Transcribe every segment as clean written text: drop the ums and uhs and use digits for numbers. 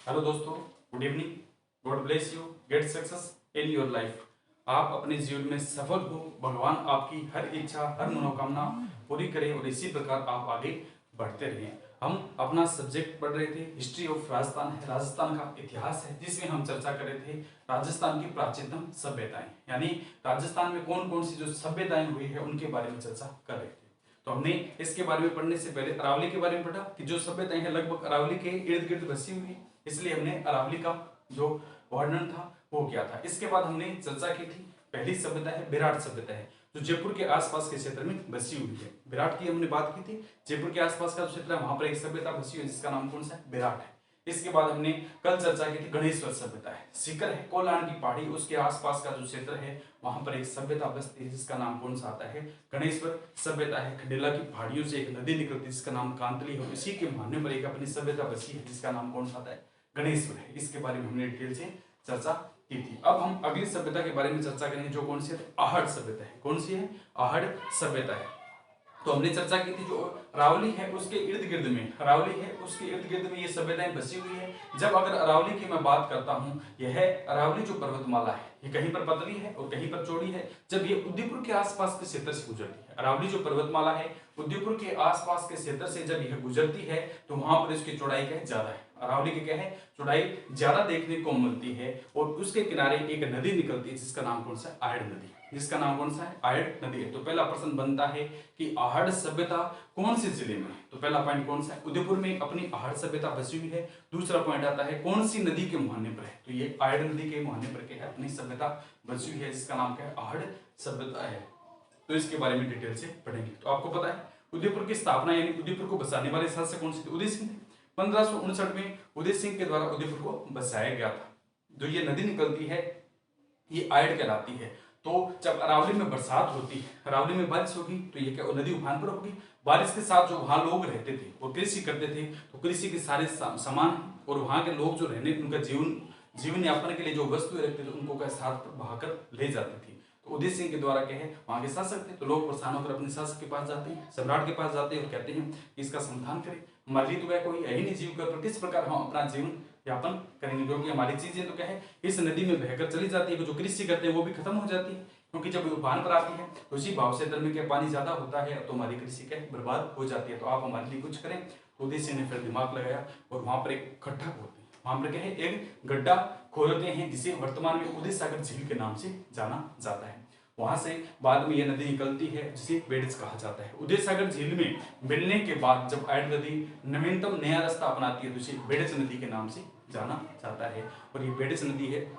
Hello दोस्तों, good evening. God bless you, get success in your life. आप अपने जीवन में सफल हो, भगवान आपकी हर इच्छा हर मनोकामना पूरी करें और इसी प्रकार आप आगे बढ़ते रहें। हम अपना सब्जेक्ट पढ़ रहे थे, हिस्ट्री ऑफ राजस्थान है, राजस्थान का इतिहास है, जिसमें हम चर्चा कर रहे थे राजस्थान की प्राचीनतम सभ्यताएं, यानी राजस्थान में कौन कौन सी जो सभ्यताएं हुई है उनके बारे में चर्चा कर रहे थे। तो हमने इसके बारे में पढ़ने से पहले अरावली के बारे में पढ़ा कि जो सभ्यताएं हैं लगभग अरावली के इर्द गिर्द बसी हुई है, इसलिए हमने अरावली का जो वर्णन था वो किया था। इसके बाद हमने चर्चा की थी पहली सभ्यता है विराट सभ्यता है, जो जयपुर के आसपास के क्षेत्र में बसी हुई है। विराट की हमने बात की थी, जयपुर के आसपास का जो क्षेत्र है वहां पर एक सभ्यता बसी हुई है जिसका नाम कौन सा है, विराट है। इसके बाद हमने कल चर्चा की थी गणेश्वर सभ्यता है, सीकर है कोलान की पहाड़ी उसके आसपास का जो क्षेत्र है वहां पर एक सभ्यता बसती है जिसका नाम कौन सा आता है, गणेश्वर सभ्यता है। खंडेला की पहाड़ियों से एक नदी निकलती है जिसका नाम कांतली है, इसी के मुहाने पर एक अपनी सभ्यता बसी है जिसका नाम कौन सा आता है, गणेश्वर है। इसके बारे में हमने डिटेल से चर्चा की थी। अब हम अगली सभ्यता के बारे में चर्चा करेंगे जो कौन सी है, आहड़ सभ्यता है। कौन सी है, आहड़ सभ्यता है। तो हमने चर्चा की थी जो अरावली है उसके इर्द गिर्द में, अरावली है उसके इर्द गिर्द में ये सभ्यताएं बसी हुई है। जब अगर अरावली की मैं बात करता हूँ, यह अरावली जो पर्वतमाला है ये कहीं पर पतली है और कहीं पर चौड़ी है। जब ये उदयपुर के आसपास के क्षेत्र से गुजरती है, अरावली जो पर्वतमाला है उदयपुर के आसपास के क्षेत्र से जब यह गुजरती है तो वहां पर इसकी चौड़ाई क्या है, ज्यादा है। अरावली की क्या है, चौड़ाई ज्यादा देखने को मिलती है और उसके किनारे एक नदी निकलती है जिसका नाम कौन सा है, आहड़ नदी। जिसका नाम कौन सा है, आहड़ नदी है। तो पहला प्रश्न बनता है कि आहड़ सभ्यता कौन से जिले में, तो पहला पॉइंट कौन सा है, उदयपुर में अपनी आहड़ सभ्यता बसी हुई है। दूसरा पॉइंट आता है कौन सी नदी के मुहाने पर है, तो ये आहड़ नदी के मुहाने पर क्या है, अपनी सभ्यता बसी हुई है जिसका नाम क्या है, आहड़ सभ्यता है। तो इसके बारे में डिटेल से पढ़ेंगे। तो आपको पता है उदयपुर की स्थापना यानी उदयपुर को बसाने वाले शासक कौन से थे, उदय सिंह थे। 1559 में उदय सिंह के द्वारा उदयपुर को बसाया गया था। जो ये नदी निकलती है ये आयड कहलाती है। तो जब अरावली में बरसात होती है, अरावली में बारिश होगी तो ये क्या नदी उफान पर होगी। बारिश के साथ जो वहां लोग रहते थे वो कृषि करते थे, तो कृषि के सारे सामान और वहां के लोग जो रहने उनका जीवन यापन के लिए जो वस्तुएं रखते थे उनको क्या साथ बहाकर ले जाती थी। तो उदय सिंह के द्वारा क्या है, वहां के शासक थे, तो लोग परेशान होकर अपने शासक के पास जाते हैं, सम्राट के पास जाते हैं और कहते हैं कि इसका समाधान करें। हमारे लिए तो क्या कोई है ही नहीं जीव पर किस प्रकार हम अपना जीवन यापन करेंगे, क्योंकि हमारी चीजें तो क्या है इस नदी में बहकर चली जाती है, जो कृषि करते हैं वो भी खत्म हो जाती है, क्योंकि जब उफान पर आती है तो उसी भाव क्षेत्र में क्या पानी ज्यादा होता है तो हमारी कृषि क्या बर्बाद हो जाती है। तो आप हमारे लिए कुछ करें। तो उदय सिंह ने फिर दिमाग लगाया और वहां पर एक खड्डा खोदते हैं, वहां पर क्या है एक गड्ढा खोदते हैं जिसे वर्तमान में उदय सागर झील के नाम से जाना जाता है। वहां से बाद में यह नदी निकलती है जिसे बेड़स कहा जाता है। उदय सागर झील में मिलने के बाद जब आयड़ नदी नवीनतम नया रास्ता अपनाती है तो इसे बेड़स नदी के नाम से जाना जाता है। और ये बेड़स नदी है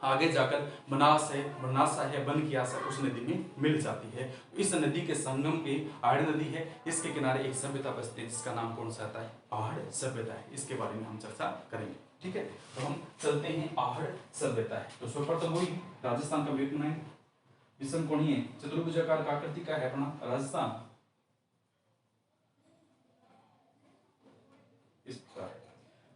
आगे जाकर बनासा है बनकियासा उस नदी में मिल जाती है। इस नदी के संगम पे आहड़ नदी है, इसके किनारे एक सभ्यता बसती है जिसका नाम कौन सा आता है, आहड़ सभ्यता है। इसके बारे में हम चर्चा करेंगे, ठीक है। तो हम चलते हैं आहड़ सभ्यता है। तो सर्वप्रथम वही राजस्थान का मैप बनाएंगे, विषम कोणीय चतुर्भुजाकार आकृति का है अपना राजस्थान। इस प्रकार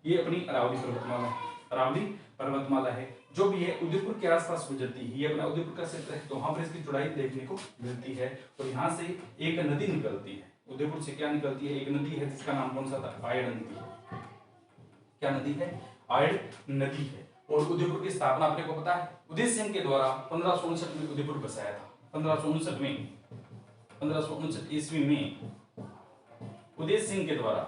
ये अपनी अरावली पर्वतमाला है, अरावली पर्वतमाला है जो भी है उदयपुर के आसपास गुजरती है। ये अपना उदयपुर का क्षेत्र है, तो वहां पर इसकी चौड़ाई देखने को मिलती है। और यहाँ से एक नदी निकलती है, उदयपुर से क्या निकलती है, एक नदी है जिसका नाम कौन सा था, आयड़ नदी। क्या नदी है, आयड़ नदी है। और उदयपुर की स्थापना अपने को पता है उदय सिंह के द्वारा 1559 में उदयपुर बसाया था। 1559 ईस्वी में उदय सिंह के द्वारा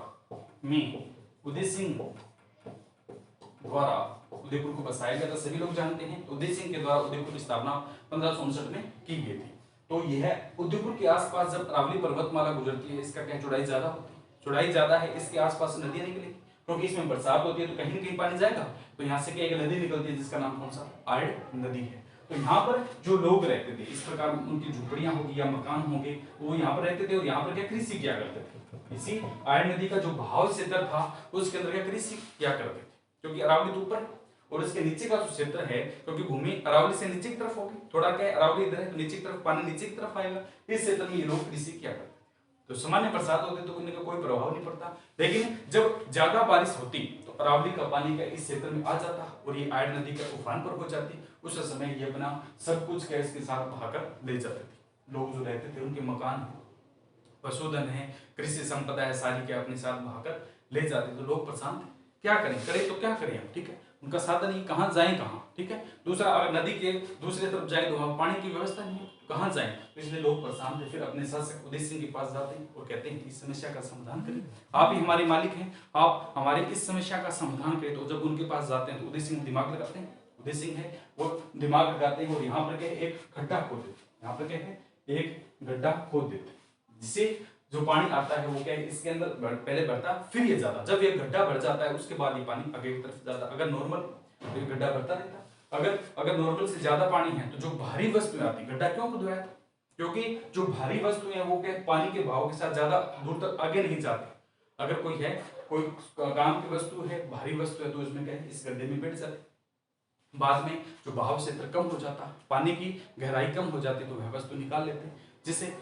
उदयपुर को बसाया गया था, सभी लोग जानते हैं। उदय सिंह के द्वारा उदयपुर की स्थापना 1559 में की गई थी। तो यह उदयपुर के आसपास जब अरावली पर्वतमाला गुजरती है इसका क्या चौड़ाई ज्यादा होती है, चौड़ाई ज्यादा है, इसके आसपास नदियां निकलेगी क्योंकि इसमें बरसात होती है तो कहीं ना कहीं पानी जाएगा। तो यहाँ से क्या एक नदी निकलती है जिसका नाम कौन सा, आयड़ नदी है। तो यहाँ पर जो लोग रहते थे इस प्रकार उनकी झुपड़ियां होगी या मकान होंगे वो यहाँ पर रहते थे और यहाँ पर क्या कृषि किया करते थे। इसी आयड़ नदी का जो बहाव क्षेत्र था उसके अंदर क्या कृषि किया करते थे, क्योंकि अरावली तो ऊपर और इसके नीचे का जो क्षेत्र है, क्योंकि भूमि अरावली से नीचे की तरफ होगी, थोड़ा क्या अरावली इधर है तो नीचे की तरफ पानी नीचे की तरफ आएगा, इस क्षेत्र में ये लोग कृषि किया करते थे। तो सामान्य बरसात होती तो उनका कोई प्रभाव नहीं पड़ता, लेकिन जब ज्यादा बारिश होती तो अरावली का पानी का इस क्षेत्र में आ जाता और ये आयड़ नदी के उफान पर हो जाती। उस समय ये अपना सब कुछ क्या इसके साथ बहाकर ले जाते थे। लोग जो रहते थे उनके मकान है, पशुधन है, कृषि संपदा है, सारी क्या अपने साथ बहाकर ले जाते। तो लोग परेशान थे, क्या करें, करें तो क्या करें हम, ठीक है, उनका साधन नहीं, कहाँ जाएं कहाँ, ठीक है। दूसरा, अगर नदी के दूसरी तरफ जाए तो वहां पानी की व्यवस्था नहीं है, कहाँ जाएं, तो इसलिए लोग परेशान थे। फिर अपने शासक उदय सिंह के पास जाते हैं और कहते हैं इस समस्या का समाधान करें, आप ही हमारे मालिक हैं, आप हमारी इस समस्या का समाधान करें। तो जब उनके पास जाते हैं तो उदय सिंह दिमाग लगाते हैं, उदय सिंह है वो दिमाग लगाते हैं और यहाँ पर क्या एक गड्ढा खोद देते हैं, यहाँ पर क्या है एक गड्ढा खोद देते हैं, जिससे जो पानी आता है वो क्या है इसके अंदर पहले भरता, फिर ये जाता, जब ये गड्ढा भर जाता है उसके बाद ये पानी आगे की तरफ जाता। अगर नॉर्मल तो ये गड्ढा भरता रहता, अगर नॉर्मल से ज्यादा पानी है तो जो भारी वस्तुएं आती, गड्ढा क्यों खुदवाया था, क्योंकि जो भारी वस्तुएं हैं वो क्या पानी के बहाव के साथ ज्यादा दूर तक आगे नहीं जाती। अगर कोई है, कोई काम की वस्तु है, भारी वस्तु है, तो इसमें क्या है इस गड्ढे में बैठ जाती। बाद में जो बहाव क्षेत्र कम हो जाता, पानी की गहराई कम हो जाती, तो वह वस्तु निकाल लेते, जिससे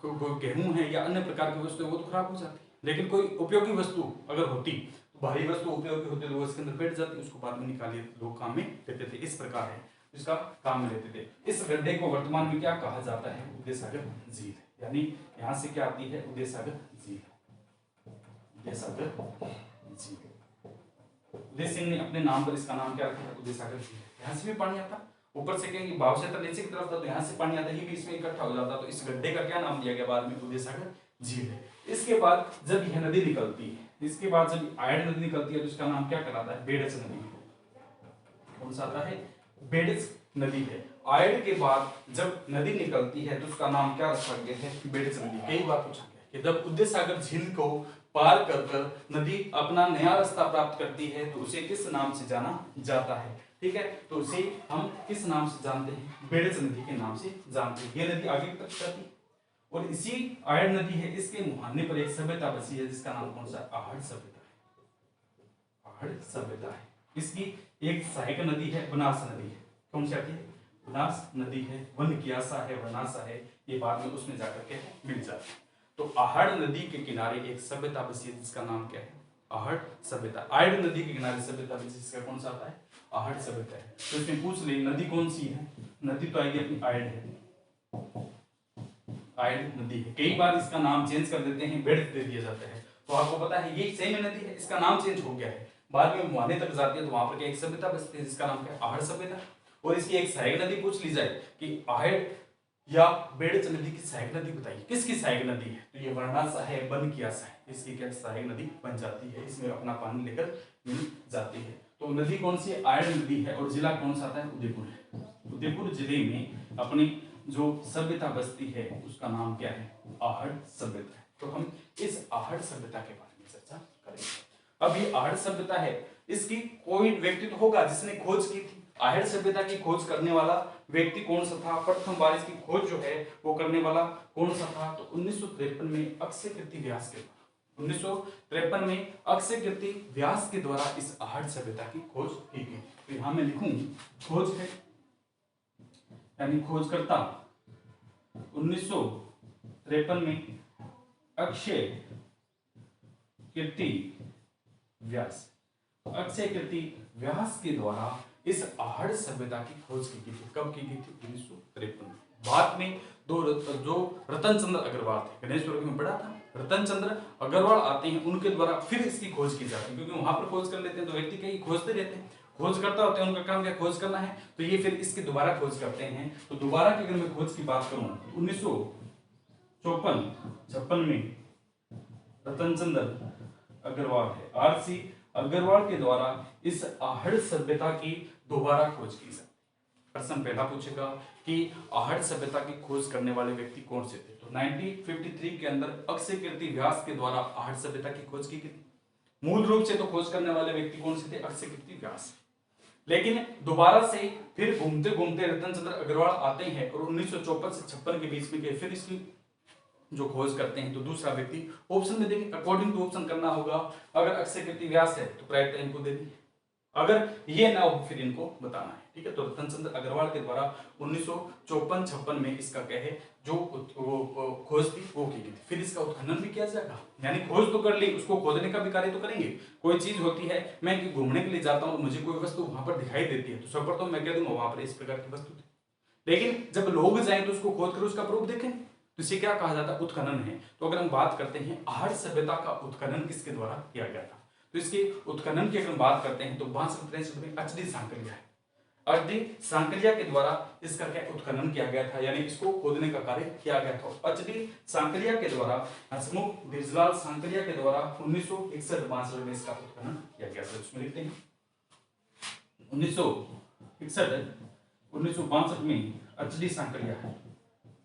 गेहूं है या अन्य प्रकार की वस्तु है वो तो खराब हो जाती। लेकिन कोई उपयोगी वस्तु अगर होती, तो भारी वस्तु उपयोगी होती तो वो इसके अंदर बैठ जाती, उसको बाद में निकालिए लोग काम में लेते थे। इस प्रकार है इसका काम में लेते थे। इस गड्ढे को वर्तमान में क्या कहा जाता है, उदय सागर झील, यानी यहाँ से क्या आती है उदय सागर झील, उदय सागर झील। उदय सिंह ने अपने नाम पर इसका नाम क्या रखा, उदय सागर झील। यहाँ से भी पानी आता, ऊपर से कहेंगे भाव क्षेत्र नीचे की तरफ था तो यहाँ से पानी आता, ये भी इसमें इकट्ठा हो जाता, तो इस गड्ढे का क्या नाम दिया गया बाद में, उदय सागर झील है। इसके बाद जब यह नदी निकलती है, इसके बाद जब आयड नदी निकलती है तो इसका नाम क्या कहलाता है, बेडच नदी। कौन सा आता है, बेडच नदी है। आयड के बाद जब नदी निकलती है तो उसका नाम क्या रखा गया है, बेडच नदी। कई बार पूछा गया कि जब उदय सागर झील को पार कर नदी अपना नया रास्ता प्राप्त करती है तो उसे किस नाम से जाना जाता है, ठीक है, तो उसे हम किस नाम से जानते हैं, बेडच नदी के नाम से जानते हैं। ये नदी आगे तक जाती है और इसी आयड नदी है, इसके मुहाने पर एक सभ्यता बसी है जिसका नाम कौन सा, आहड़ सभ्यता है, आहड़ सभ्यता है। इसकी एक सहायक नदी है बनास नदी है, कौन सी आती है, बनास नदी है, वन कियासा है, वनासा है, ये बाद में उसमें जाकर के मिल जाती है। तो आहड़ नदी के किनारे एक सभ्यता बसी है जिसका नाम क्या है, आहड़ सभ्यता। आयड नदी के किनारे सभ्यता बसी जिसका कौन सा आता है, आहड़ सभ्यता है। तो इसमें पूछ ले नदी कौन सी है, नदी तो आएगी अपनी आयड है, आयड नदी है। कई बार इसका नाम चेंज कर देते हैं, बेड दे दिया जाता है, तो आपको पता है ये सेम नदी है, इसका नाम चेंज हो गया है, बाद में मुहाने तक जाती है तो वहां पर एक सभ्यता बसती है जिसका नाम क्या है, आहड़ सभ्यता। और इसकी एक सहायक नदी पूछ ली जाए कि आहड़ या बेडच नदी की सहायक नदी बताइए, किसकी सहायक नदी है, तो ये वर्णासा है, बन कियासा है, इसकी क्या सहायक नदी बन जाती है, इसमें अपना पानी लेकर मिल जाती है। तो नदी कौन सी है, आयड नदी है। और जिला कौन सा आता है, उदयपुर है। उदयपुर जिले में अपनी जो सभ्यता बसती है उसका नाम क्या है, आहड़ सभ्यता है। तो हम इस आहड़ सभ्यता के बारे में चर्चा करेंगे। अब ये आहड़ सभ्यता है, इसकी कोई व्यक्ति तो होगा जिसने खोज की थी। आहड़ सभ्यता की खोज करने वाला व्यक्ति कौन सा था, प्रथम बार इसकी खोज जो है वो करने वाला कौन सा था, तो 1953 में अक्षय कीर्ति व्यास के द्वारा, 1953 में अक्षय कीर्ति व्यास के द्वारा इस आहड़ सभ्यता की खोज की गई। तो यहां मैं लिखूं खोज है, यानी खोजकर्ता 1953 में अक्षय कीर्ति व्यास, अक्षय कीर्ति व्यास के द्वारा इस आहड़ सभ्यता की खोज की गई थी। कब की गई थी, 1953 में। बाद में जो रतन चंद्र अग्रवाल थे, गणेश में पढ़ा था, रतन चंद्र अग्रवाल आते हैं, उनके द्वारा फिर इसकी खोज की जाती है, क्योंकि वहां पर खोज कर लेते हैं तो व्यक्ति कहीं खोजते रहते हैं, खोज करता होते हैं, उनका काम क्या खोज करना है, तो ये फिर इसकी दोबारा खोज करते हैं। तो दोबारा की अगर मैं खोज की बात करूं, 1954-56 में रतन चंद्र अग्रवाल है, आरसी अग्रवाल के द्वारा इस आहड़ सभ्यता की दोबारा खोज की जाती है। प्रश्न पहला पूछेगा कि आहड़ सभ्यता की खोज करने वाले व्यक्ति कौन से थे, तो 1953 के अंदर अक्षय कीर्ति व्यास के द्वारा आहड़ सभ्यता की खोज की गई। मूल रूप से तो खोज करने वाले व्यक्ति कौन से थे, अक्षय कीर्ति व्यास। लेकिन दोबारा से फिर घूमते घूमते रतन चंद्र अग्रवाल आते हैं और 1954 से 56 के बीच में गए, फिर इसकी जो खोज करते हैं। तो दूसरा व्यक्ति ऑप्शन में देखिए, अकॉर्डिंग टू ऑप्शन करना होगा। अगर अक्षय कीर्ति व्यास है तो प्रायोरिटी इनको देनी, अगर ये ना हो फिर इनको बताना है, ठीक है। तो रतन चंद्र अग्रवाल के द्वारा 1954-56 में इसका क्या है जो खोज थी वो की गई थी। फिर इसका उत्खनन भी किया जाएगा, यानी खोज तो कर ली, उसको खोदने का भी कार्य तो करेंगे। कोई चीज होती है, मैं घूमने के लिए जाता हूँ, मुझे कोई वस्तु वहां पर दिखाई देती है तो सर्वप्रथम मैं कह दूंगा वहां पर इस प्रकार की वस्तु थी। लेकिन जब लोग जाए तो उसको खोद कर उसका प्रूफ देखें, तो इसे क्या कहा जाता है, उत्खनन है। तो अगर हम बात करते हैं आहड़ सभ्यता का उत्खनन किसके द्वारा किया गया था, तो इसके उत्खनन की अगर हम बात करते हैं तो 62 में अचडी सांकलिया है। अचडी सांकलिया के द्वारा इसका क्या उत्खनन किया गया था, यानी इसको खोदने का कार्य किया गया था। अचडी सांकलिया के द्वारा हंसमुख धीरजलाल सांकलिया के द्वारा 1961-62 में इसका उत्खनन किया गया था। उसमें लिखते हैं 1962 में अचडी सांकलिया है,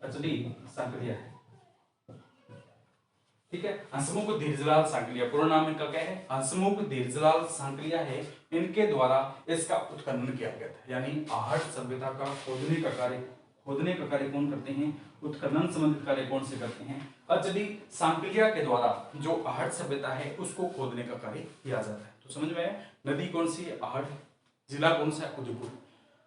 अचडी सांकलिया है, ठीक है। हंसमुख धीरजलाल सांकलिया, पूरा नाम इनका क्या है, हंसमुख धीरजलाल सांकलिया है। इनके द्वारा इसका उत्खनन किया गया था, यानी आहट सभ्यता का खोदने का कार्य कौन करते हैं, उत्खनन संबंधित कार्य कौन से करते हैं, अचडी सांकलिया के द्वारा जो आहट सभ्यता है उसको खोदने का कार्य किया जाता है। तो समझ में आया, नदी कौन सी है, आहट, जिला कौन सा है, उदयपुर।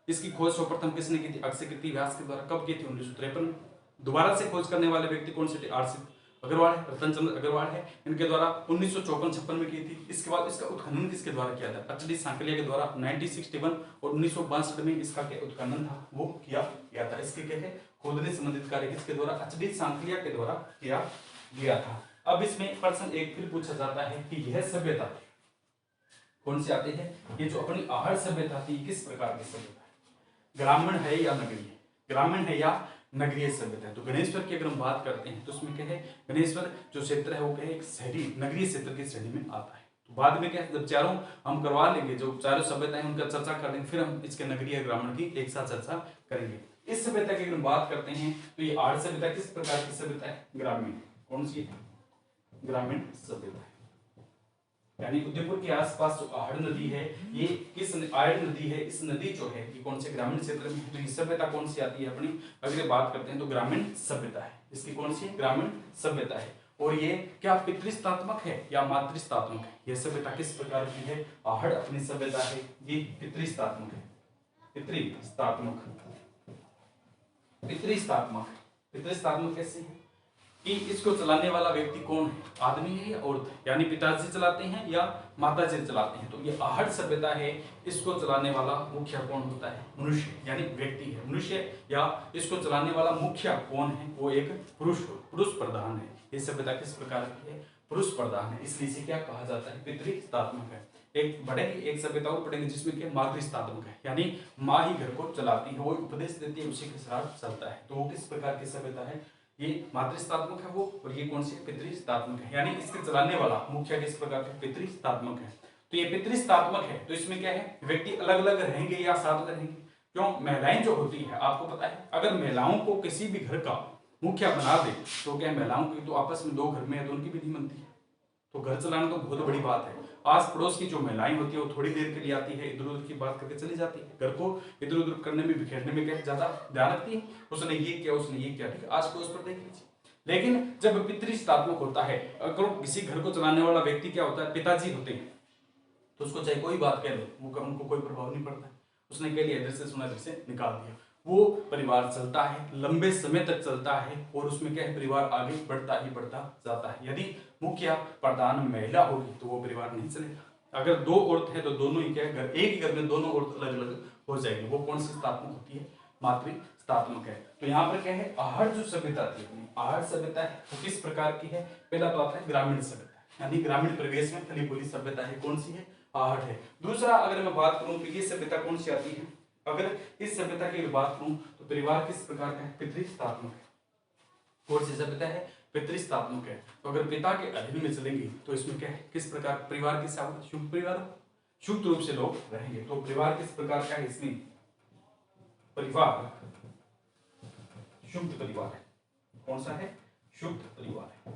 इसकी खोज सर्वप्रथम किसने की थी, अक्षय कीर्ति व्यास के द्वारा। कब की थी, 1953 में। दोबारा से खोज करने वाले व्यक्ति कौन से थे, आर.सी. अग्रवाल है, रतनचंद्र अग्रवाल है, इनके द्वारा 1954-56 में की थी। इसके बाद इसका उत्खनन किसके द्वारा किया था, अचडी सांकलिया के द्वारा 1961 और 1962 में इसका क्या उत्खनन था वो किया गया था। इसके क्या है, खोदने संबंधित कार्य किसके द्वारा, अचडी सांकलिया के द्वारा किया गया था। अब इसमें प्रश्न एक फिर पूछा जाता है कि यह सभ्यता कौन से आते हैं, ये जो अपनी आहट सभ्यता थी किस प्रकार की सभ्यता है, ग्रामीण है या नगरीय, ग्रामीण है या नगरीय सभ्यता है। तो गणेश्वर की अगर हम बात करते हैं तो उसमें क्या है, गणेश्वर जो क्षेत्र है वो क्या है, एक शहरी नगरीय क्षेत्र की श्रेणी में आता है। तो बाद में क्या है, जब चारों हम करवा लेंगे, जो चारों सभ्यताएं उनका चर्चा कर लेंगे, फिर हम इसके नगरीय ग्रामीण की एक साथ चर्चा करेंगे। इस सभ्यता की अगर हम बात करते हैं तो ये आहट सभ्यता किस प्रकार की सभ्यता है, ग्रामीण, कौन सी है, ग्रामीण सभ्यता है। यानी उदयपुर के आसपास जो आहट नदी है, ये किस आहट नदी है, इस नदी जो है ये कौन से ग्रामीण क्षेत्र में है। तो ये सभ्यता कौन सी आती है अपनी, अगर बात करते हैं तो ग्रामीण सभ्यता है। इसकी कौन सी है, ग्रामीण सभ्यता है। और ये क्या पितृस्तात्मक है या मातृस्तात्मक है, ये सभ्यता किस प्रकार की है, आहट अपनी सभ्यता है ये पितृस्तात्मक है, पितृस्तात्मक, पितृस्तात्मक, पितृस्तात्मक कैसे है कि इसको चलाने वाला व्यक्ति कौन है, आदमी है या औरत है, यानी पिताजी चलाते हैं या माताजी चलाते हैं। तो ये आहट सभ्यता है, इसको चलाने वाला मुखिया कौन होता है, मनुष्य, यानी व्यक्ति है मनुष्य, या इसको चलाने वाला मुखिया कौन है, वो एक पुरुष प्रधान है। ये सभ्यता किस प्रकार की है, पुरुष प्रधान है, इसलिए इसे क्या कहा जाता है, पितृस्तात्मक है। एक बढ़ेगी, एक सभ्यता और पढ़ेंगे जिसमें क्या मातृस्तात्मक है, यानी माँ ही घर को चलाती है, वो उपदेश देती है, उसी के साथ चलता है। तो वो किस प्रकार की सभ्यता है, ये मातृस्तात्मक है वो, और ये कौन सी पितृस्तात्मक है, यानी इसके चलाने वाला मुखिया किस प्रकार का पितृस्तात्मक है। तो ये पितृस्तात्मक है, तो इसमें क्या है, व्यक्ति अलग अलग रहेंगे या साथ रहेंगे। क्यों, महिलाएं जो होती है आपको पता है, अगर महिलाओं को किसी भी घर का मुखिया बना दे तो क्या महिलाओं की तो आपस में दो घर में है तो उनकी भी नहीं बनती है। तो घर चलाना तो बहुत बड़ी बात है। आस पड़ोस की जो महिलाएं होती है वो थोड़ी देर के लिए आती है, इधर उधर की बात करके चली जाती है, घर को इधर उधर करने में बिखेरने में क्या ज्यादा ध्यान रखती है, उसने ये किया उसने ये किया, ठीक है, आज पड़ोस पर देख लीजिए। लेकिन जब पितृस्तात्मक होता है, अगर किसी घर को चलाने वाला व्यक्ति क्या होता है, पिताजी होते हैं, तो उसको चाहे कोई बात कह लो वो उनको कोई प्रभाव नहीं पड़ता है। उसने कह लिया, इधर से सुना, इधर से निकाल दिया, वो परिवार चलता है, लंबे समय तक चलता है, और उसमें क्या है, परिवार आगे बढ़ता ही बढ़ता जाता है। यदि मुखिया प्रधान महिला होगी तो वो परिवार नहीं चलेगा। अगर दो औरत है तो दोनों ही क्या है, घर एक ही घर में दोनों औरत अलग अलग हो जाएगी, वो कौन सी स्थात्मक होती है, मातृस्तात्मक है। तो यहाँ पर क्या है, आहट जो सभ्यता थी, आहट सभ्यता है वो किस प्रकार की है, पहला तो आता है ग्रामीण सभ्यता, यानी ग्रामीण परिवेश में फली फूली सभ्यता है, कौन सी है, आहट है। दूसरा अगर मैं बात करूं तो ये सभ्यता कौन सी आती है, अगर इस सभ्यता की बात करूं तो परिवार किस प्रकार का है, पितृस्तात्मक है। कौन सी सभ्यता है, पितृस्तात्मक है। तो अगर पिता के अधीन में चलेंगे तो इसमें क्या है, किस प्रकार परिवार के साथ शुभ परिवार, शुद्ध रूप से लोग रहेंगे। तो परिवार किस प्रकार का है, इसमें परिवार शुद्ध परिवार है, कौन सा है, शुद्ध परिवार है।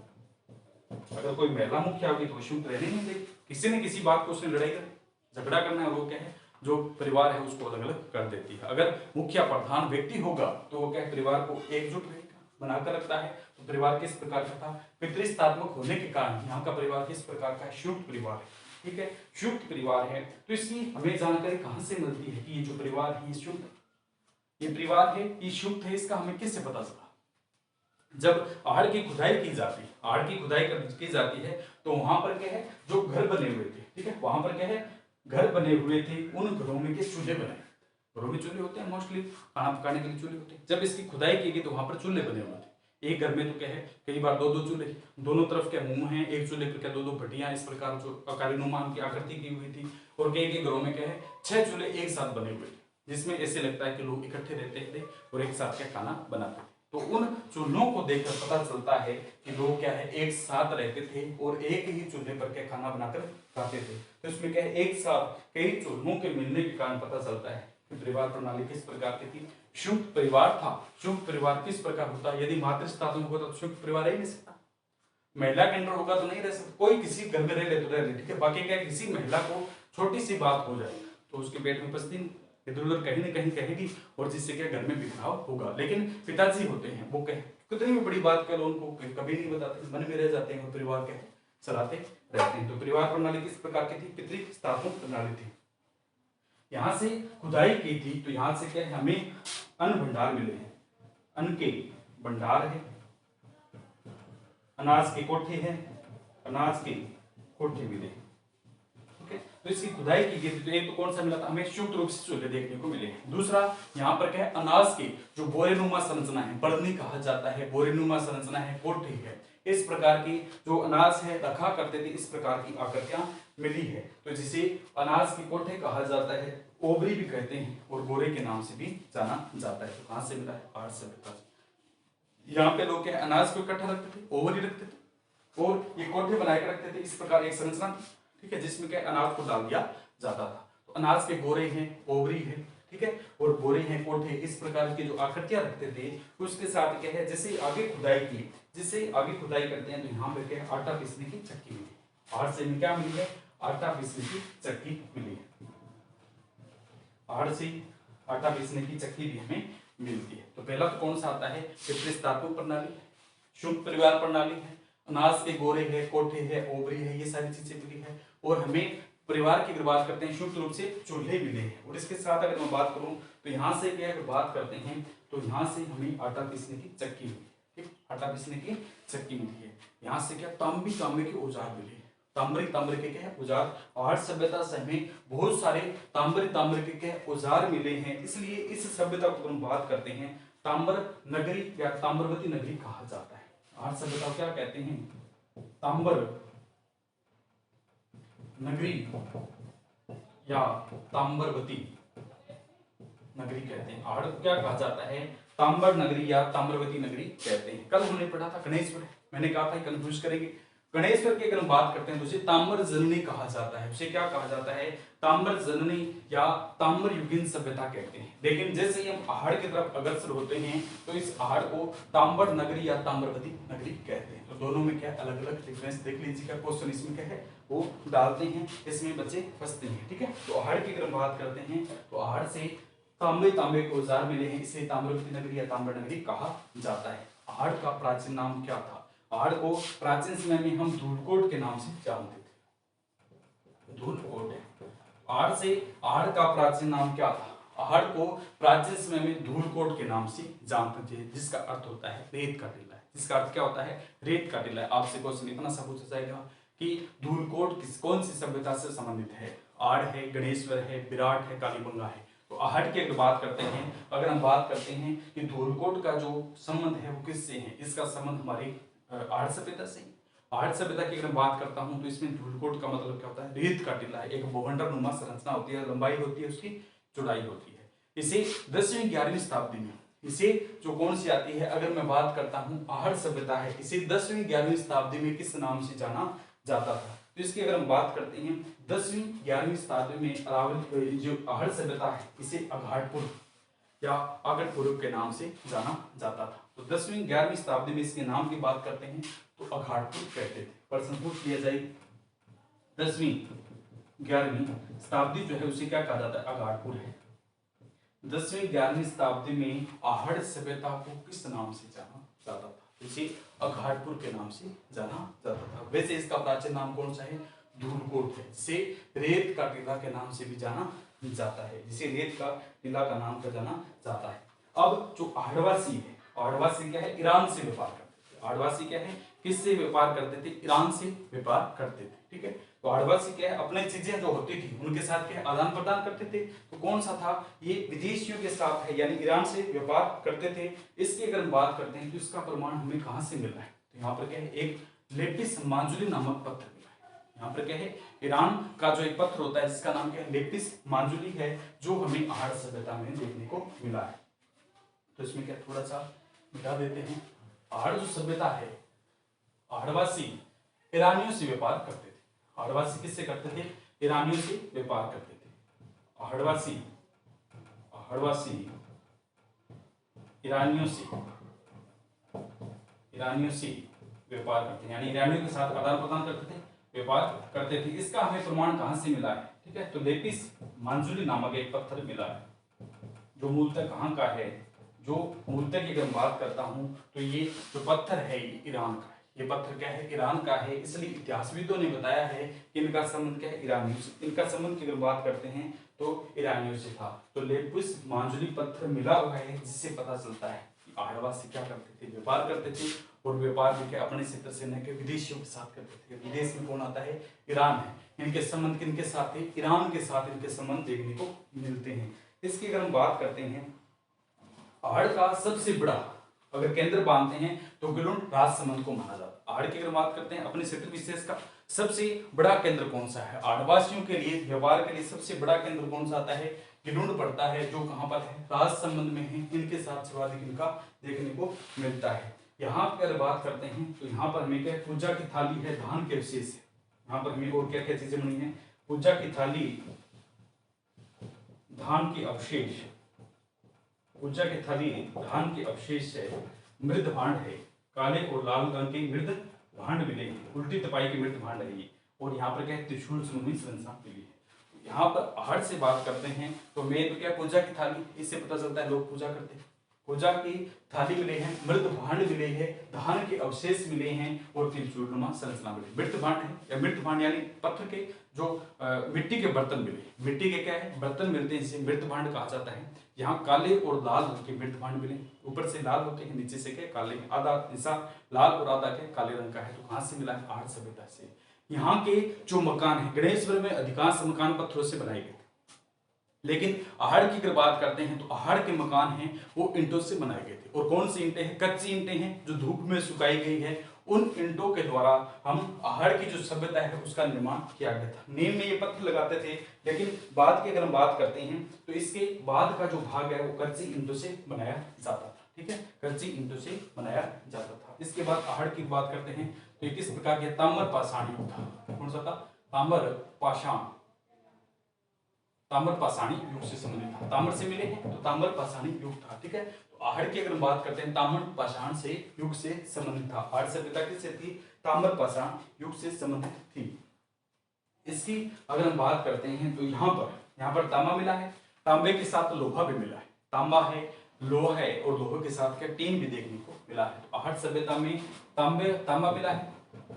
अगर कोई महिला मुखिया होगी तो शुद्ध रहने नहीं देगी, किसी न किसी बात को उसने लड़ाई कर झगड़ा करना है, वो क्या है, जो परिवार है उसको अलग अलग कर देती है। अगर मुखिया प्रधान व्यक्ति होगा तो वो क्या है, परिवार को एकजुट बनाकर रखता है। तो परिवार किस प्रकार का था, पितृस्तात्मक होने के कारण यहाँ का परिवार किस प्रकार का है, शुद्ध परिवार है, ठीक है, शुद्ध परिवार है। तो इसकी हमें जानकारी कहाँ से मिलती है कि ये जो परिवार है ये शुद्ध, ये परिवार है ये शुद्ध है, इसका हमें किससे पता चला, जब आहट की खुदाई की जाती है, आहट की खुदाई की जाती है तो वहां पर क्या है, जो घर बने हुए थे, ठीक है, वहां पर क्या है, घर बने हुए थे, उन घरों में के चूल्हे बने, घरों में चूल्हे होते हैं मोस्टली, खाना पकाने के लिए चूल्हे होते हैं। जब इसकी खुदाई की गई तो वहां पर चूल्हे बने हुए थे, एक घर में तो क्या है कई बार दो दो चूल्हे, दोनों तरफ क्या मुंह है, एक चूल्हे पर क्या दो दो भट्टियां, इस प्रकार जो अकारीनुमा की आकृति की हुई थी। और कई कई घरों में क्या है 6 चूल्हे एक साथ बने हुए थे, जिसमें ऐसे लगता है कि लोग इकट्ठे रहते थे और एक साथ क्या खाना बनाते थे। तो उन चूल्हों को देखकर पता चलता है कि लोग क्या है एक साथ रहते थे और एक ही चूल्हे पर क्या खाना बनाकर खाते थे। तो इसमें क्या है एक साथ कई चूल्हों के मिलने के कारण पता चलता है कि परिवार प्रणाली किस प्रकार की थी। संयुक्त परिवार था। संयुक्त परिवार किस प्रकार होता है, यदि मातृ होगा तो संयुक्त परिवार रह ही नहीं सकता, महिला के अंडर होगा तो नहीं रह सकता। कोई किसी घर में रह ले तो रह ले, ठीक है, बाकी क्या किसी महिला को छोटी सी बात हो जाए तो उसके पेट में पसती इधर उधर कहीं ना कहीं कहेगी और जिससे क्या घर में बिखराव होगा। लेकिन पिताजी होते हैं वो कहे कितनी भी बड़ी बात कह लो उनको कभी नहीं बताते, मन में रह जाते हैं और परिवार के चलाते रहते हैं। तो परिवार प्रणाली किस प्रकार की थी, पितृ स्थापन प्रणाली थी। यहां से खुदाई की थी तो यहां से क्या है हमें अन्न भंडार मिले हैं, अन्न के भंडार है, अनाज के कोठे हैं, अनाज के कोठे मिले। तो इसकी खुदाई की गई थी तो एक तो कौन सा मिला था हमें, संयुक्त रूप से चूल्हे देखने को मिले। दूसरा यहाँ पर क्या है अनाज के जो बोरेनुमा संरचना है, बड़नी कहा जाता है, बोरेनुमा संरचना है, कोठे है, इस प्रकार की जो अनाज है रखा करते थे, इस प्रकार की आकृतियां मिली है। तो जिसे अनाज के कोठे कहा जाता है, ओबरी भी कहते हैं और गोरे के नाम से भी जाना जाता है। तो कहां से मिला है, आर्ट सभ्यता से। यहाँ पे लोग क्या अनाज को इकट्ठा रखते थे, ओवरी रखते थे और ये कोठे बनाकर रखते थे। इस प्रकार एक संरचना थी, ठीक है, जिसमें क्या अनाज को डाल दिया जाता था। तो अनाज के गोरे हैं, ओवरी है, ठीक है, और गोरे हैं, कोठे, इस प्रकार की जो आकृतियां रखते थे। उसके साथ क्या है जैसे आगे खुदाई की, जिससे आगे खुदाई करते हैं तो यहाँ पे क्या है आटा पीसने की चक्की मिली, आड़ से क्या मिली है, आटा पीसने की चक्की मिली है, आड़ से आटा पीसने की चक्की भी हमें मिलती है। तो पहला तो कौन सा आता है, पितृ प्रणाली, संयुक्त परिवार प्रणाली है, अनाज के गोरे है, कोठे है, ओबरी है, ये सारी चीजें मिली है। और हमें परिवार की अगर बात करते हैं संयुक्त रूप से चूल्हे मिले हैं। और इसके साथ अगर मैं बात करूं तो यहाँ से क्या अगर बात करते हैं तो यहाँ से हमें आटा पीसने की चक्की मिली, ठीक, आटा पीसने की चक्की मिली है। यहाँ से क्या तांबे के औजार मिले, ताम्र के क्या है औजार। आर्ट सभ्यता से हमें बहुत सारे ताम्र के क्या औजार मिले हैं। इसलिए इस सभ्यता को हम बात करते हैं ताम्र नगरी या ताम्रवती नगरी कहा जाता है। आर्ट सभ्यता क्या कहते हैं, ताम्र नगरी या ताम्रवती नगरी कहते हैं। आड़ को क्या कहा जाता है, ताम्बर नगरी या ताम्रवती नगरी कहते हैं। कल हमने पढ़ा था गणेश्वर, मैंने कहा था कंफ्यूज करेंगे। गणेश्वर की अगर हम बात करते हैं तो उसे ताम्र जननी कहा जाता है। उसे क्या कहा जाता है, ताम्र जननी या ताम्र युगीन सभ्यता कहते हैं। लेकिन जैसे ही हम आहड़ की तरफ अग्रसर होते हैं तो इस आहड़ को ताम्बर नगरी या ताम्रवती नगरी कहते हैं। तो दोनों में क्या अलग अलग डिफरेंस देख लीजिएगा, क्वेश्चन इसमें क्या है वो डालते हैं, इसमें बच्चे फंसते हैं, ठीक है। तो आहड़ की अगर हम बात करते हैं तो आहड़ से तांबे के औजार मिले हैं, इसे ताम्रवती नगरी या ताम्र नगरी कहा जाता है। आहड़ का प्राचीन नाम क्या था, आहड़ को प्राचीन समय में हम धूलकोट के नाम से जानते थे, धूलकोट। आहड़ से आहड़ का प्राचीन नाम क्या था, आहड़ को प्राचीन समय में धूलकोट के नाम से जानते थे, जिसका अर्थ होता है रेत का टीला। जिसका अर्थ क्या होता है, रेत का टीला। आपसे क्वेश्चन इतना सा पूछा जाएगा कि धूलकोट कौन सी सभ्यता से संबंधित है, आड़ है, गणेश्वर है, विराट है, कालीबंगा है। तो आहड़ की अगर बात करते हैं, अगर हम बात करते हैं कि धूलकोट का जो संबंध है वो किससे है, इसका संबंध हमारी आहड़ सभ्यता से। आहड़ सभ्यता की अगर बात करता हूं तो इसमें धूलकोट का मतलब क्या होता है, रेत का टीला है, एक भूखंडर नुमा संरचना होती है, लंबाई होती है उसकी, चौड़ाई होती है। इसे 10वीं 11वीं शताब्दी में इसे जो कौन सी आती है, अगर मैं बात करता हूं आहड़ सभ्यता है, इसे 10वीं 11वीं शताब्दी में किस नाम से जाना जाता था। तो इसकी अगर हम बात करते हैं 10वीं 11वीं शताब्दी में अरावली जो आहड़ सभ्यता है इसे अघाटपुर या आगरपुर के नाम से जाना जाता था। तो 10वीं 11वीं शताब्दी में इसके नाम की बात करते हैं तो अघाटपुर कहते थे। प्रश्न पूछ लिया जाए 10वीं 11वीं शताब्दी जो है उसे क्या कहा जाता है, अघाटपुर है। 10वीं 11वीं शताब्दी में आहड़ सभ्यता को किस नाम से जाना जाता था, इसे अघाटपुर के नाम से जाना जाता था। वैसे इसका प्राचीन नाम कौन सा है, धूलकोट है, जिसे रेत का टीला के नाम से भी जाना जाता है, जिसे रेत का टीला का नाम का जाना जाता है। अब जो आहड़वासी है, आहड़वासी क्या है, ईरान से व्यापार करते थे। आहड़वासी क्या है, किससे व्यापार करते थे, ईरान से व्यापार करते थे, ठीक है। तो आदिवासी क्या है, अपने चीजें जो होती थी उनके साथ क्या आदान प्रदान करते थे। तो कौन सा था, ये विदेशियों के साथ है, यानी ईरान से व्यापार करते थे। इसकी अगर हम बात करते हैं तो इसका प्रमाण हमें कहाँ से मिल रहा है, तो यहाँ पर क्या है, एक लेपिस मांजुली नामक पत्थर मिला है। यहाँ पर क्या है, ईरान का जो एक पत्थर होता है जिसका नाम क्या है, लेपिस मांजुली है, जो हमें आहड़ सभ्यता में देखने को मिला है। तो इसमें क्या थोड़ा सा मिटा देते हैं। आहड़ जो सभ्यता है, आहड़वासी ईरानियों से व्यापार करते थे। आहड़वासी किससे करते थे, ईरानियों से व्यापार करते थे। आहड़वासी ईरानियों से व्यापार करते हैं, यानी ईरानियों के साथ आदान प्रदान करते थे, व्यापार करते थे। इसका हमें प्रमाण कहां से मिला है, ठीक है, तो लेपिस मांजुली नामक एक पत्थर मिला है, जो मूलतः कहां का है, जो मूलतः की अगर बात करता हूं तो ये जो पत्थर है ये ईरान का है। ये पत्थर क्या है, ईरान का है, इसलिए इतिहासविदों ने बताया है कि इनका संबंध क्या है, ईरानियों से। इनका संबंध की अगर बात करते हैं तो ईरानियों से था। तो लेपिस मांजुली पत्थर मिला हुआ है, जिससे पता चलता है कि आहड़वासी क्या करते थे, व्यापार करते थे, और व्यापार भी क्या अपने क्षेत्र से न के विदेशियों के साथ करते थे। विदेश में कौन आता है, ईरान है। इनके संबंध किनके साथ थे, ईरान के साथ इनके संबंध देखने को मिलते हैं। इसकी अगर हम बात करते हैं, आहड़ का सबसे बड़ा अगर केंद्र मानते हैं तो गिलुंड राजसमंद को माना जाता है। आहड़ की अगर बात करते हैं अपने क्षेत्र विशेष का सबसे बड़ा केंद्र कौन सा है, आदिवासियों के लिए व्यापार के लिए सबसे बड़ा केंद्र कौन सा आता है, गिलुंड पड़ता है, जो कहां पर है, राजसमंद में है। इनके साथ सर्वाधिक इनका देखने को मिलता है। यहाँ पर अगर बात करते हैं तो यहाँ पर हमें क्या पूजा की थाली है, धान के अवशेष है। यहाँ पर हमें और क्या क्या चीजें बनी है, पूजा की थाली, धान के अवशेष, पूजा की थाली धान के अवशेष है, मृद भांड है, काले और लाल रंग के मृद भांड मिले हैं, उल्टी तपाई के मृद भांड है ये, और यहाँ पर क्या है, त्रिशूल समूही संरचना मिली है। यहाँ पर आहड़ से बात करते हैं तो मेन तो क्या पूजा की थाली, इससे पता चलता है लोग पूजा करते हैं। पूजा की थाली मिले हैं, मृद भांड मिले हैं, धान के अवशेष मिले हैं, और त्रिशूलनुमा संरचना मिली। मृत भांड है, या मृत भांड यानी पत्थर के जो मिट्टी के बर्तन मिले, मिट्टी के क्या है बर्तन मिलते हैं, जिसे मृत भांड कहा जाता है। यहाँ काले और लाल रंग के मृत भांड मिले, ऊपर से लाल होते हैं, नीचे से क्या काले, आधा हिस्सा लाल और आधा क्या काले रंग का है। तो कहां से मिला है, आहड़ सभ्यता से। यहाँ के जो मकान है, गणेश्वर में अधिकांश मकान पत्थरों से बनाए गए थे, लेकिन आहड़ की अगर बात करते हैं तो आहड़ के मकान हैं वो ईंटों से बनाए गए थे। और कौन सी ईंटें हैं, कच्ची ईंटें हैं जो धूप में सुखाई गई है। उन ईंटों के द्वारा हम आहड़ की जो सभ्यता है उसका निर्माण किया गया था। नींव में ये पत्थर लगाते थे, लेकिन बाद की अगर हम बात करते हैं तो इसके बाद का जो भाग है वो कच्ची ईंटों से बनाया जाता था, ठीक है, कच्ची ईंटों से बनाया जाता था। इसके बाद आहड़ की बात करते हैं तो ये किस प्रकार के, ताम्र पाषाण युग था। कौन सा था, ताम्र पाषाणी युग से संबंधित था। ताम्र से मिले हैं तो ताम्र पाषाणी युग था, ठीक है। तो आहड़ की अगर बात करते हैं ताम्र पाषाण से युग से संबंधित था। आहड़ सभ्यता किससे थी, ताम्र पाषाण युग से संबंधित थी। इसकी अगर हम बात करते हैं तो यहाँ पर तांबा मिला है, तांबे के साथ लोहा भी मिला है। तांबा है, लोहा है, और लोहे के साथ क्या टीन भी देखने को मिला है। तो आहड़ सभ्यता में तांबा मिला है,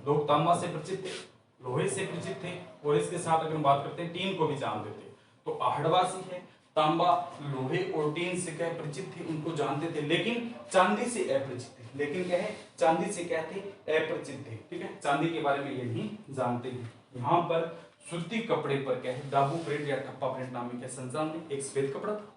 लोग तांबा से परिचित थे, लोहे से परिचित थे, और इसके साथ अगर हम बात करते हैं टीन को भी जानते थे। तो आहड़वासी है, तांबा, लोहे और टीन से क्या परिचित थे, उनको जानते थे, लेकिन चांदी से अपरिचित थे। लेकिन क्या है, चांदी से क्या थे, अपरिचित थे, ठीक है, चांदी के बारे में ये नहीं जानते हैं। यहाँ पर सूती कपड़े पर क्या है, दाबू प्रिंट या ठप्पा प्रिंट नाम के संसार में एक सफेद कपड़ा था।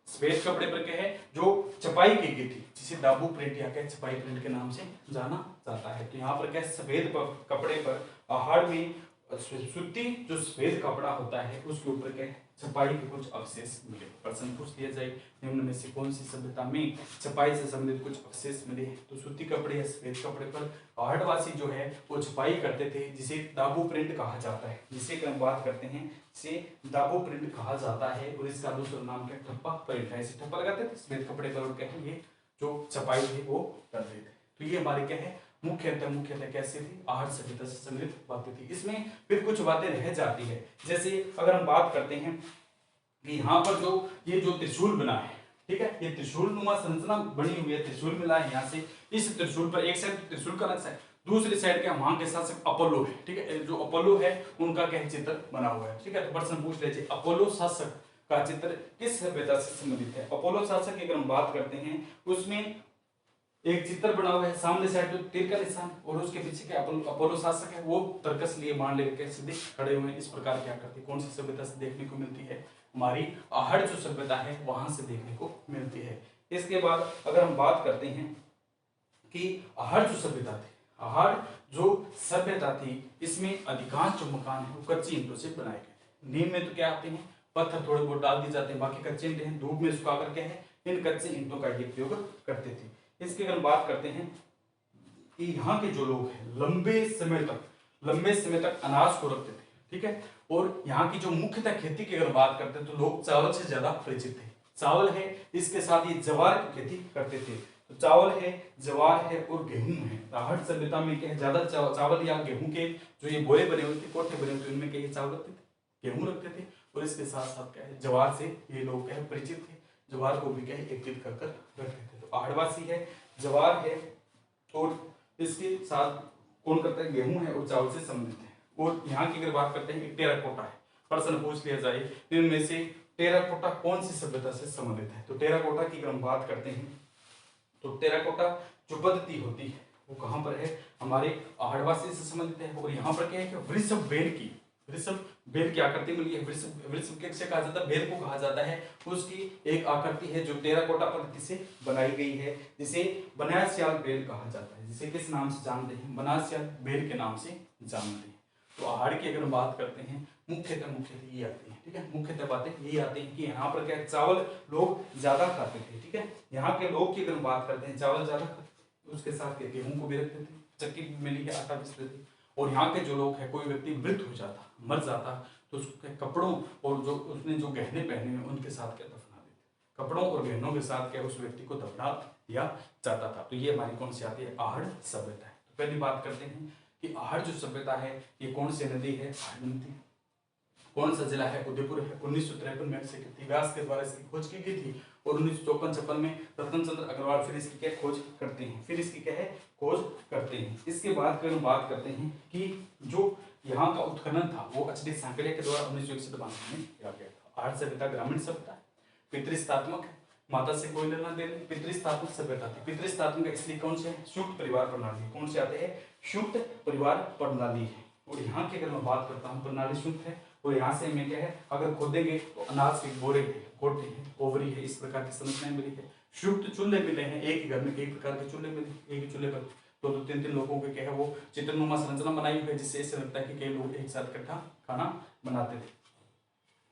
सफेद कपड़े पर क्या है, जो छपाई की गई थी, जिसे दाबू प्रिंट या क्या छपाई प्रिंट के नाम से जाना जाता है। तो यहाँ पर क्या सफेद कपड़े पर आहड़ में सूती जो सफेद कपड़ा होता है उसके ऊपर क्या छपाई के कुछ अवशेष मिले। प्रश्न पूछ लिया जाए निम्न में से कौन सी सभ्यता में छपाई से संबंधित कुछ अवशेष मिले। तो सूती कपड़े या सफेद कपड़े पर आहड़वासी जो है वो छपाई करते थे, जिसे दाबू प्रिंट कहा जाता है। जिसे हम बात करते हैं इसे दाबू प्रिंट कहा जाता है, और इसका दूसरा नाम क्या ठप्पा प्रिंट है। इसे ठप्पा लगाते थे सफेद कपड़े पर, और क्या है ये जो छपाई थी वो करते थे। तो ये हमारे क्या है मुख्यतः कैसे थी, आहड़ सभ्यता से संबंधित बातें थी। इसमें फिर कुछ बातें रह जाती है, जैसे अगर हम बात करते हैं कि यहाँ पर जो ये जो त्रिशूल बना है, ठीक है, ये त्रिशूल नुमा संरचना बनी हुई है, त्रिशूल मिला है यहाँ से। इस त्रिशूल पर एक साइड त्रिशूल का नक्शा है, दूसरी साइड क्या वहां के शासक अपोलो है, ठीक है, जो अपोलो है उनका क्या चित्र बना हुआ है, ठीक है। तो प्रश्न पूछ लीजिए अपोलो शासक का चित्र किस सभ्यता से संबंधित है। अपोलो शासक की अगर हम बात करते हैं उसमें एक चित्र बना हुआ है, सामने साइड तो तीर का निशान और उसके पीछे के अपोलो शासक है, वो तर्कस लिए बाण लेकर सीधे खड़े हुए हैं। इस प्रकार क्या करती है, कौन सी सभ्यता से देखने को मिलती है, हमारी आहड़ जो सभ्यता है वहां से देखने को मिलती है। इसके बाद अगर हम बात करते हैं कि आहड़ जो सभ्यता थी, आहड़ जो सभ्यता थी, इसमें अधिकांश जो मकान है वो कच्ची ईंटों से बनाए गए थे। नींव में तो क्या आते हैं, पत्थर थोड़े बहुत डाल दिए जाते हैं, बाकी कच्चे ईंटे हैं, धूप में सुखा करके है इन कच्चे ईंटों का ये उपयोग करते थे। इसकी अगर बात करते हैं कि यहाँ के जो लोग हैं लंबे समय तक अनाज को रखते थे, ठीक है। और यहाँ की जो मुख्यतः खेती की अगर बात करते हैं तो लोग चावल से ज्यादा परिचित थे। चावल है, इसके साथ ही जवार की खेती करते थे। तो चावल है, जवार है और गेहूं है। आहड़ सभ्यता में क्या है, ज्यादा चावल या गेहूं के जो ये बोरे बने हुए थे, कोठे बने हुए थे, उनमें क्या चावल रखते थे, गेहूं रखते थे। और इसके साथ साथ क्या है, जवार से ये लोग क्या है परिचित थे, जवार को भी क्या है एकत्रित कर रखते थे। तो आहड़वासी है, जवार है और इसके साथ कौन करता है, गेहूं है और चावल से संबंधित है। और यहाँ की अगर बात करते हैं, टेराकोटा है, प्रश्न पूछ लिया जाए इनमें से टेराकोटा कौन सी सभ्यता से संबंधित है। तो टेराकोटा की अगर हम बात करते हैं तो टेराकोटा जो पद्धति होती है वो कहाँ पर है, हमारे आहड़वासी से संबंधित है। और यहाँ पर क्या है कि वृषभ बेल की आकृति मिली है। वृषभ किसे कहा जाता है, बेल को कहा जाता है। उसकी एक आकृति है जो टेराकोटा पद्धति से बनाई गई है, जिसे बनारसियाल बेल कहा जाता है, जिसे किस नाम से जानते हैं, बनारसियाल बेल के नाम से जानते हैं। तो आहड़ की अगर बात करते हैं मुख्यतः ये आती है, ठीक है, मुख्यतः बातें यही आती हैं कि यहाँ पर क्या चावल लोग ज्यादा खाते थे, ठीक है। यहाँ के लोग की अगर बात करते हैं चावल ज्यादा खाते थे, उसके साथ गेहूं को भी रखते थे, चक्की मिली के आटा पीसते थे। और यहाँ के जो लोग हैं, कोई व्यक्ति मृत हो जाता, मर जाता, तो उसके कपड़ों और जो उसने जो गहने पहने हैं उनके साथ क्या दफना देते, कपड़ों और गहनों के साथ क्या उस व्यक्ति को दफना दिया जाता था। तो ये हमारी कौन सी आती है, आहड़ सभ्यता है। तो पहली बात करते हैं कि आहड़ जो सभ्यता है ये कौन सी नदी है, आहड़ नदी। कौन सा जिला है, उदयपुर है। 1953 में व्यास के द्वारा इसकी खोज की गई थी और 1954-56 में रतनचंद्र अग्रवाल फिर इसकी क्या खोज करते हैं, खोज करते हैं। इसके बाद फिर हम बात करते हैं कि जो यहाँ का उत्खनन था वो एच.डी. सांकलिया के द्वारा 1961-62 में किया गया था। आहड़ सभ्यता ग्रामीण सभ्यता है, पितृस्थात्मक है, माता से कोई लेना देना, पितृस्थात्मक सभ्यता थी। पितृस्थात्मक इसलिए कौन से है, संयुक्त परिवार प्रणाली। कौन से आते हैं, संयुक्त परिवार प्रणाली है। और यहाँ की अगर मैं बात करता हूँ प्रणाली संयुक्त है। और यहाँ से हमें क्या है, अगर खोदेंगे तो अनाज के बोरे है, कोठे है, ओवरी है, इस प्रकार की संरचनाएं मिली है। संयुक्त चूल्हे मिले हैं, एक ही घर में कई प्रकार के चूल्हे मिले, एक ही चूल्हे पर दो दो तीन तीन लोगों के क्या है वो चित्रनुमा संरचना बनाई हुई है, जिससे ऐसा लगता है कि कई लोग एक साथ इकट्ठा खाना बनाते थे।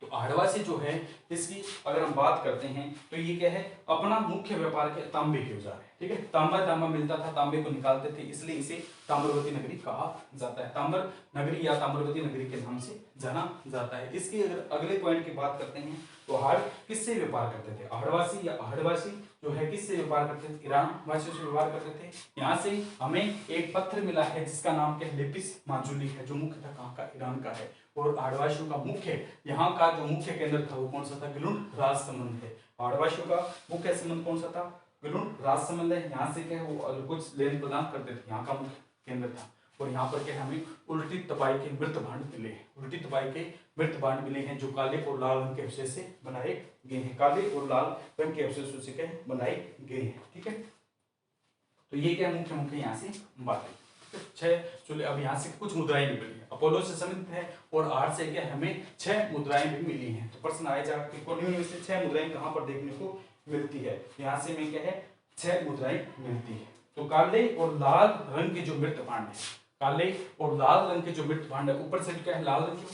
तो आहड़वासी जो है इसकी अगर हम बात करते हैं तो ये क्या है, अपना मुख्य व्यापार के तांबे के औजार है, ठीक है। तांबा मिलता था, तांबे को निकालते थे, इसलिए इसे ताम्रवती नगरी कहा जाता है। ताम्र नगरी या ताम्रवती नगरी के नाम से जाना जाता है। इसके अगर अगले पॉइंट की बात करते हैं तो आहड़ किससे व्यापार करते थे, आहड़वासी या आहड़वासी जो है किससे व्यापार करते थे, ईरान वासियों से व्यवहार करते थे। यहाँ से हमें एक पत्थर मिला है जिसका नाम क्या है, लेपिस माजुली है, जो मुख्यतः कहाँ का, ईरान का है। और आहड़वासियों का मुख्य यहाँ का जो मुख्य केंद्र था वो कौन सा था, गिलुंड राज संबंध है। आहड़वासियों का मुख्य संबंध कौन सा था, गिलुंड राज संबंध है। यहाँ से क्या है वो कुछ लेन प्रदान करते थे, यहाँ का मुख्य केंद्र था। और यहाँ पर क्या है, हमें उल्टी तपाई के मृत भांड मिले हैं, उल्टी तपाई के मृत भांड मिले हैं, जो काले और लाल रंग के अवशेष से बनाए गए हैं, काले और लाल रंग के अवशेषों से क्या बनाए गए हैं, ठीक है। तो ये क्या मुख्य यहाँ से बातें, 6 चूल्हे। अब यहाँ से कुछ मुद्राएं भी मिली है, अपोलो से संबंधित है और आहड़ से क्या हमें 6 मुद्राएं भी मिली हैं। तो प्रश्न आए जाकर निम्न में से 6 मुद्राएं कहाँ पर देखने को मिलती है, यहाँ से हमें क्या है 6 मुद्राएं मिलती है। तो काले और लाल रंग के जो मृत भांड है, काले और लाल रंग के जो मृत भांड है, ऊपर से क्या है लाल रंग के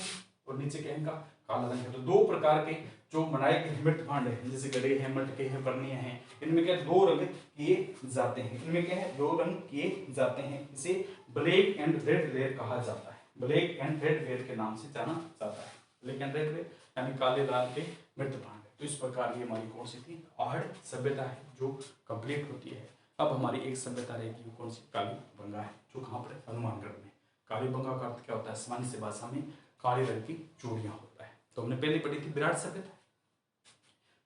और नीचे क्या है इनका काला रंग है। तो 2 प्रकार के जो बनाए गए मृत भांड है, जैसे गड़े हैं, मटके हैं, बर्नियां हैं, इनमें क्या 2 रंग किए जाते हैं, इनमें क्या है 2 रंग किए जाते हैं। इसे ब्लैक एंड रेड वेयर कहा जाता है, ब्लैक एंड रेड वेयर के नाम से जाना जाता है, ब्लैक एंड रेड वेयर यानी काले लाल के मृत भांड। तो इस प्रकार ये हमारी कौन सी थी, आहड़ सभ्यता है जो कंप्लीट होती है। अब हमारी एक सभ्यता रहेगी कौन सी, कालीबंगा है, जो कहाँ पर है, हनुमानगढ़ में। कालीबंगा का अर्थ क्या होता है, सामान्य से भाषा में काले रंग की चूड़ियां होता है। तो हमने पहले पढ़ी थी विराट सभ्यता।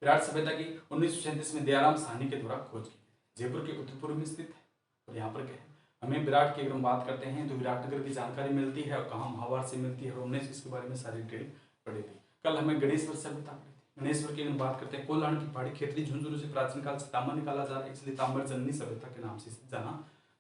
विराट सभ्यता की 1937 में दयाराम साहनी के द्वारा खोज की गई, जयपुर के उत्तर पूर्व में स्थित है। और यहाँ पर क्या है, हमें विराट की अगर हम बात करते हैं तो विराटनगर की जानकारी मिलती है और कहाँ महाभारत से मिलती है, और हमने इसके बारे में सारी डिटेल पढ़ी थी। कल हमें गणेश्वर सभ्यता पढ़ी थी, गणेश्वर की अगर बात करते हैं, कोल्हान की पहाड़ी खेतरी झुंझुनू से प्राचीन काल से तांबर निकाला जा रहा है, इसलिए तांबर जननी सभ्यता के नाम से जाना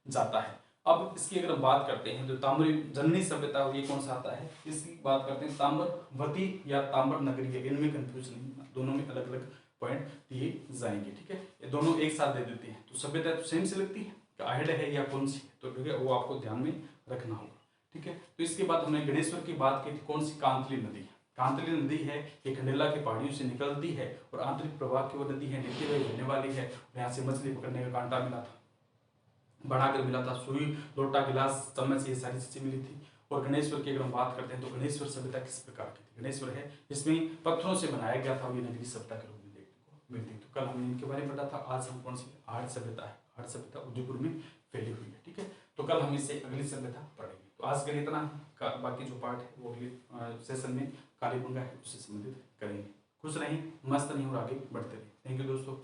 जाता है। अब इसकी अगर हम बात करते हैं, जो ताम्र जननी सभ्यता ये कौन सा आता है, इसकी बात करते हैं ताम्रवती या ताम्र नगरी है, इनमें कंफ्यूज नहीं, दोनों में अलग अलग पॉइंट दिए जाएंगे, ठीक है। ये दोनों एक साथ दे देते हैं, तो सभ्यता तो सेम से लगती है, आहेड है या कौन सी है, तो ठीक है वो आपको ध्यान में रखना होगा, ठीक है। तो इसके बाद हमने गणेश्वर की बात की थी, कौन सी, कांतली नदी। कांतली नदी है, ये खंडेला की पहाड़ियों से निकलती है और आंतरिक प्रवाह की वो नदी है, नीचे हुए बहने वाली है। यहाँ से मछली पकड़ने का कांटा मिला था, बनाकर मिला था, सुई, लोटा, गिलास, चम्मच, ये सारी चीजें मिली थी। और गणेश्वर की अगर हम बात करते हैं, तो गणेश्वर सभ्यता किस प्रकार की थी, गणेश्वर है जिसमें पत्थरों से बनाया गया था, ये नगरी सभ्यता के रूप में देखने को मिलती। तो कल हमने इनके बारे में पढ़ा था, आज हम कौन सी, आर्य सभ्यता है, आर्य सभ्यता उदयपुर में फैली हुई है, ठीक है। तो कल हम इससे अगली सभ्यता पढ़ेंगे। तो आज के लिए इतना है, बाकी जो पार्ट है वो अगले सेशन में कालीबंगा है उससे संबंधित करेंगे। खुश रहें, मस्त रहें और आगे बढ़ते रहें। थैंक यू दोस्तों।